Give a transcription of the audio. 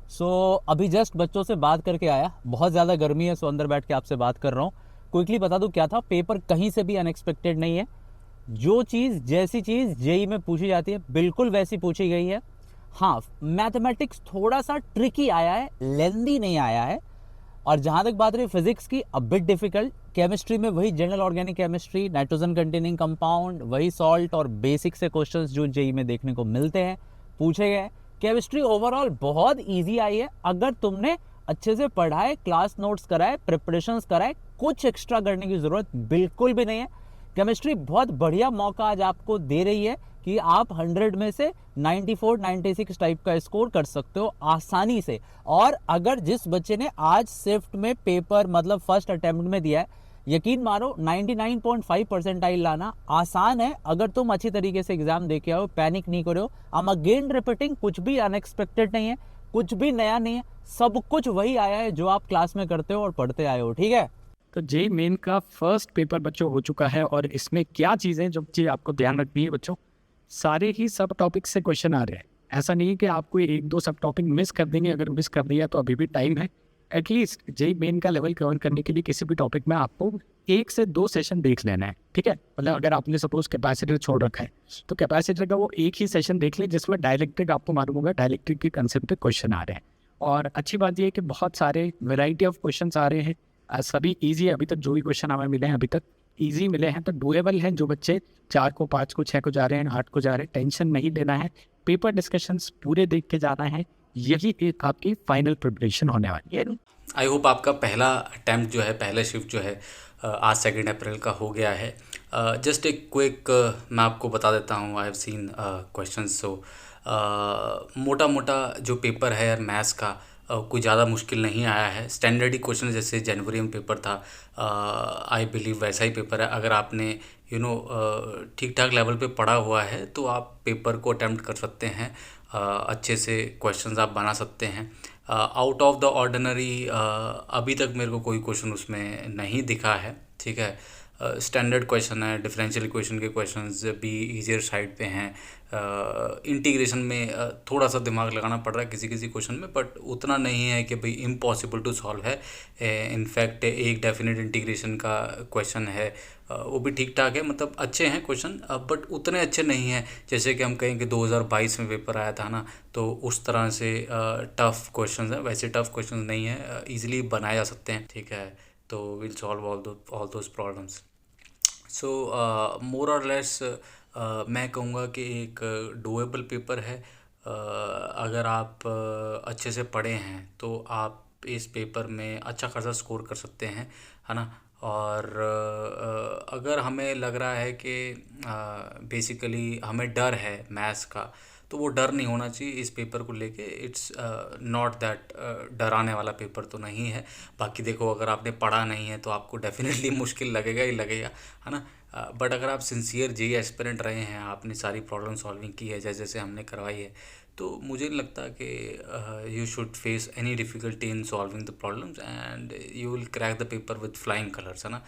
सो अभी जस्ट बच्चों से बात करके आया, बहुत ज़्यादा गर्मी है, सो अंदर बैठ के आपसे बात कर रहा हूँ। क्विकली बता दूँ क्या था, पेपर कहीं से भी अनएक्सपेक्टेड नहीं है। जो चीज़ जैसी चीज़ जेई में पूछी जाती है बिल्कुल वैसी पूछी गई है। हाँ, मैथमेटिक्स थोड़ा सा ट्रिकी आया है, लेंदी नहीं आया है। और जहाँ तक बात रही फिजिक्स की, अ बिट डिफिकल्ट। केमिस्ट्री में वही general organic chemistry, nitrogen containing compound, वही सॉल्ट और बेसिक से क्वेश्चंस जो जेई में देखने को मिलते हैं पूछे गए। केमिस्ट्री ओवरऑल बहुत इजी आई है, अगर तुमने अच्छे से पढ़ा है, क्लास नोट्स कराए, प्रिपरेशंस कराए, कुछ एक्स्ट्रा करने की ज़रूरत बिल्कुल भी नहीं है। केमिस्ट्री बहुत बढ़िया मौका आज आपको दे रही है कि आप 100 में से 94 96 टाइप का स्कोर कर सकते हो आसानी से। और अगर जिस बच्चे ने आज स्विफ्ट में पेपर मतलब फर्स्ट अटेम्प्ट में दिया है, यकीन मानो 99.5 परसेंटाइल लाना आसान है अगर तुम अच्छी तरीके से एग्जाम दे के आओ, पैनिक नहीं करो। आई एम अगेन रिपीटिंग, कुछ भी अनएक्सपेक्टेड नहीं है, कुछ भी नया नहीं है, सब कुछ वही आया है जो आप क्लास में करते हो और पढ़ते आए हो। ठीक है। तो जेई मेन का फर्स्ट पेपर बच्चों हो चुका है और इसमें क्या चीज़ें जो चीज़ आपको ध्यान रखनी है बच्चों, सारे ही सब टॉपिक से क्वेश्चन आ रहे हैं। ऐसा नहीं है कि आपको एक दो सब टॉपिक मिस कर देंगे, अगर मिस कर दिया तो अभी भी टाइम है। एटलीस्ट जेई मेन का लेवल कवर करने के लिए किसी भी टॉपिक में आपको 1 से 2 सेशन देख लेना है, ठीक है। मतलब अगर आपने सपोज कैपेसिटर छोड़ रखा है तो कैपेसिटर का वो एक ही सेशन देख ले जिसमें डायलेक्ट्रिक आपको मालूम होगा, डायलेक्ट्रिक के कंसेप्ट पे क्वेश्चन आ रहे हैं। और अच्छी बात यह है कि बहुत सारे वेराइटी ऑफ क्वेश्चन आ रहे हैं, सभी इजी है। अभी तक जो भी क्वेश्चन हमें मिले हैं अभी तक इजी मिले हैं, तो डुएबल हैं। जो बच्चे 4 को 5 को 6 को जा रहे हैं, 8 को जा रहे हैं, टेंशन नहीं लेना है। पेपर डिस्कशंस पूरे देख के जाना है, यही एक आपकी फाइनल प्रिपरेशन होने वाली है। आई होप आपका पहला अटैम्प्ट जो है, पहला शिफ्ट जो है आज 2 अप्रैल का हो गया है। जस्ट एक क्विक मैं आपको बता देता हूँ। I have seen questions. So मोटा मोटा जो पेपर है यार मैथ्स का, कोई ज़्यादा मुश्किल नहीं आया है। स्टैंडर्ड ही क्वेश्चन जैसे जनवरी में पेपर था, आई बिलीव वैसा ही पेपर है। अगर आपने ठीक ठाक लेवल पे पढ़ा हुआ है तो आप पेपर को अटैम्प्ट कर सकते हैं, अच्छे से क्वेश्चंस आप बना सकते हैं। आउट ऑफ द ऑर्डिनरी अभी तक मेरे को कोई क्वेश्चन उसमें नहीं दिखा है, ठीक है। स्टैंडर्ड क्वेश्चन है, डिफरेंशियल इक्वेशन के क्वेश्चंस भी इजियर साइड पे हैं। इंटीग्रेशन में थोड़ा सा दिमाग लगाना पड़ रहा है किसी किसी क्वेश्चन में, बट उतना नहीं है कि भाई इम्पॉसिबल टू सॉल्व है। इनफैक्ट एक डेफिनेट इंटीग्रेशन का क्वेश्चन है, वो भी ठीक ठाक है, मतलब अच्छे हैं क्वेश्चन, बट उतने अच्छे नहीं हैं जैसे कि हम कहें कि 2022 में पेपर आया था ना, तो उस तरह से टफ़ क्वेश्चंस हैं। वैसे टफ़ क्वेश्चंस नहीं है, इजीली बनाए जा सकते हैं, ठीक है। तो will solve all those problems. So more और लेस मैं कहूँगा कि एक डुएबल पेपर है। अगर आप अच्छे से पढ़े हैं तो आप इस पेपर में अच्छा खासा स्कोर कर सकते हैं, है ना। और अगर हमें लग रहा है कि बेसिकली हमें डर है मैथ्स का, तो वो डर नहीं होना चाहिए इस पेपर को लेके। इट्स नॉट दैट डराने वाला पेपर तो नहीं है। बाकी देखो, अगर आपने पढ़ा नहीं है तो आपको डेफिनेटली मुश्किल लगेगा ही लगेगा, है ना। बट अगर आप सिंसियर जेई एस्पिरेंट रहे हैं, आपने सारी प्रॉब्लम सॉल्विंग की है जैसे जैसे हमने करवाई है, तो मुझे नहीं लगता कि you should face any difficulty in solving the problems, and you will crack the paper with flying colours, है ना।